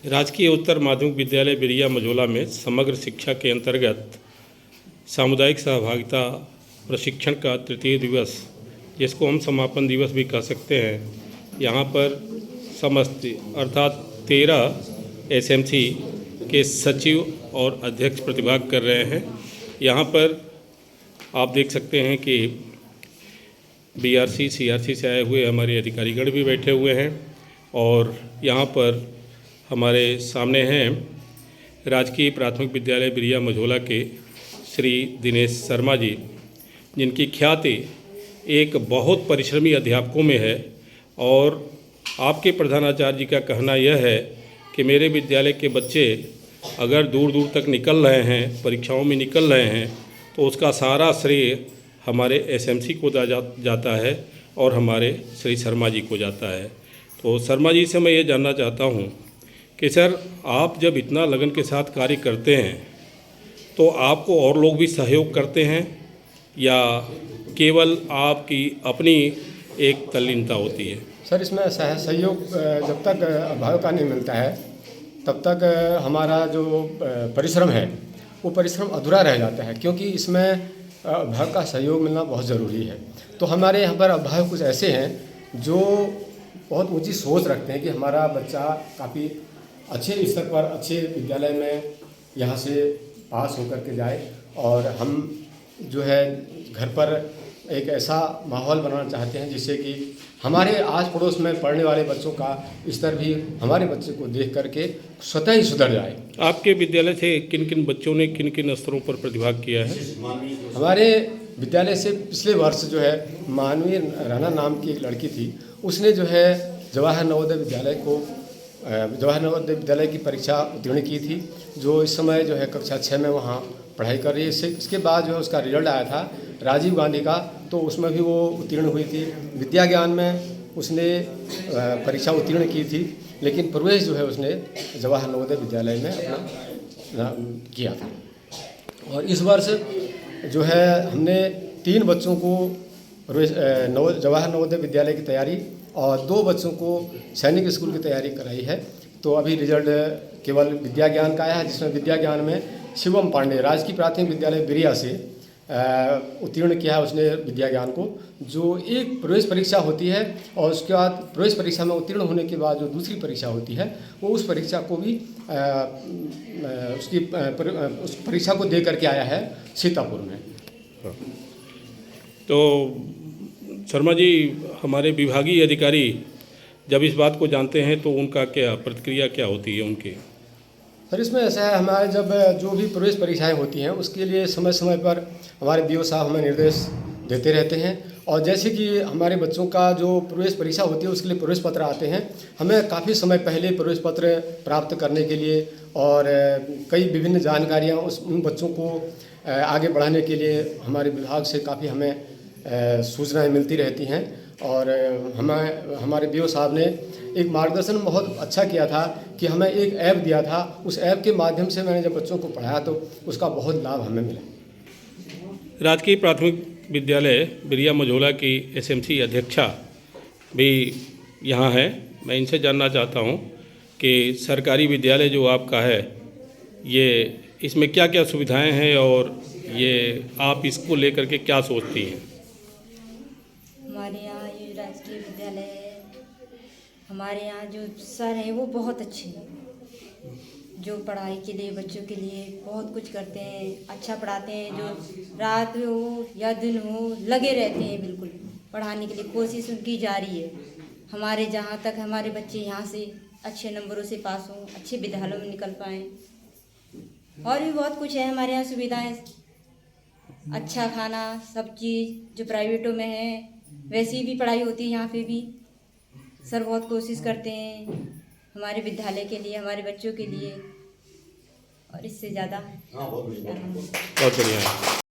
राजकीय उत्तर माध्यमिक विद्यालय बिरिया मझोला में समग्र शिक्षा के अंतर्गत सामुदायिक सहभागिता प्रशिक्षण का तृतीय दिवस, जिसको हम समापन दिवस भी कह सकते हैं, यहाँ पर समस्त अर्थात 13 एसएमसी के सचिव और अध्यक्ष प्रतिभाग कर रहे हैं। यहाँ पर आप देख सकते हैं कि बीआरसी सीआरसी से आए हुए हमारे अधिकारीगण भी बैठे हुए हैं और यहाँ पर हमारे सामने हैं राजकीय प्राथमिक विद्यालय बिरिया मझोला के श्री दिनेश शर्मा जी, जिनकी ख्याति एक बहुत परिश्रमी अध्यापकों में है। और आपके प्रधानाचार्य जी का कहना यह है कि मेरे विद्यालय के बच्चे अगर दूर दूर तक निकल रहे हैं, परीक्षाओं में निकल रहे हैं, तो उसका सारा श्रेय हमारे एसएमसी को जाता है और हमारे श्री शर्मा जी को जाता है। तो शर्मा जी से मैं ये जानना चाहता हूँ कि सर, आप जब इतना लगन के साथ कार्य करते हैं तो आपको और लोग भी सहयोग करते हैं या केवल आपकी अपनी एक तल्लीनता होती है? सर, इसमें सहयोग जब तक अभिभावक का नहीं मिलता है तब तक हमारा जो परिश्रम है वो परिश्रम अधूरा रह जाता है, क्योंकि इसमें अभिभावक का सहयोग मिलना बहुत ज़रूरी है। तो हमारे यहाँ पर अभिभावक कुछ ऐसे हैं जो बहुत ऊंची सोच रखते हैं कि हमारा बच्चा काफ़ी अच्छे स्तर पर अच्छे विद्यालय में यहाँ से पास होकर के जाए, और हम जो है घर पर एक ऐसा माहौल बनाना चाहते हैं जिससे कि हमारे आस पड़ोस में पढ़ने वाले बच्चों का स्तर भी हमारे बच्चे को देख करके स्वतः ही सुधर जाए। आपके विद्यालय से किन किन बच्चों ने किन किन स्तरों पर प्रतिभाग किया है? हमारे विद्यालय से पिछले वर्ष जो है मानवी राणा नाम की एक लड़की थी, उसने जो है जवाहर नवोदय विद्यालय की परीक्षा उत्तीर्ण की थी, जो इस समय जो है कक्षा 6 में वहाँ पढ़ाई कर रही है। इसके बाद जो है उसका रिजल्ट आया था राजीव गांधी का, तो उसमें भी वो उत्तीर्ण हुई थी। विद्या ज्ञान में उसने परीक्षा उत्तीर्ण की थी, लेकिन प्रवेश जो है उसने जवाहर नवोदय विद्यालय में अपना किया था। और इस वर्ष जो है हमने 3 बच्चों को जवाहर नवोदय विद्यालय की तैयारी और 2 बच्चों को सैनिक स्कूल की तैयारी कराई है। तो अभी रिजल्ट केवल विद्या ज्ञान का आया है, जिसमें विद्या ज्ञान में शिवम पांडे राजकीय प्राथमिक विद्यालय बिरिया से उत्तीर्ण किया है उसने विद्या ज्ञान को, जो एक प्रवेश परीक्षा होती है और उसके बाद प्रवेश परीक्षा में उत्तीर्ण होने के बाद जो दूसरी परीक्षा होती है वो उस परीक्षा को भी उस परीक्षा को दे करके आया है सीतापुर में। तो शर्मा जी, हमारे विभागीय अधिकारी जब इस बात को जानते हैं तो उनका क्या प्रतिक्रिया क्या होती है उनकी? सर, इसमें ऐसा है, हमारे जब जो भी प्रवेश परीक्षाएं होती हैं उसके लिए समय समय पर हमारे बीओ साहब हमें निर्देश देते रहते हैं, और जैसे कि हमारे बच्चों का जो प्रवेश परीक्षा होती है उसके लिए प्रवेश पत्र आते हैं। हमें काफ़ी समय पहले प्रवेश पत्र प्राप्त करने के लिए और कई विभिन्न जानकारियाँ उन बच्चों को आगे बढ़ाने के लिए हमारे विभाग से काफ़ी हमें सूचनाएँ मिलती रहती हैं। और हमारे बीओ साहब ने एक मार्गदर्शन बहुत अच्छा किया था कि हमें एक ऐप दिया था, उस ऐप के माध्यम से मैंने जब बच्चों को पढ़ाया तो उसका बहुत लाभ हमें मिला। राजकीय प्राथमिक विद्यालय बिरिया मझोला की एसएमसी अध्यक्षा भी यहाँ है। मैं इनसे जानना चाहता हूँ कि सरकारी विद्यालय जो आपका है, ये इसमें क्या क्या सुविधाएं हैं और ये आप इसको लेकर के क्या सोचती हैं? हमारे यहाँ ये राजकीय विद्यालय है। हमारे यहाँ जो सर हैं वो बहुत अच्छे हैं, जो पढ़ाई के लिए बच्चों के लिए बहुत कुछ करते हैं, अच्छा पढ़ाते हैं। जो रात हो या दिन हो लगे रहते हैं बिल्कुल पढ़ाने के लिए, कोशिश उनकी जारी है। हमारे जहाँ तक हमारे बच्चे यहाँ से अच्छे नंबरों से पास हों, अच्छे विद्यालयों में निकल पाएँ। और भी बहुत कुछ है हमारे यहाँ सुविधाएं, अच्छा खाना, सब चीज़ जो प्राइवेटों में है वैसी भी पढ़ाई होती है यहाँ पे भी। सर बहुत कोशिश करते हैं हमारे विद्यालय के लिए, हमारे बच्चों के लिए, और इससे ज़्यादा बहुत बढ़िया है।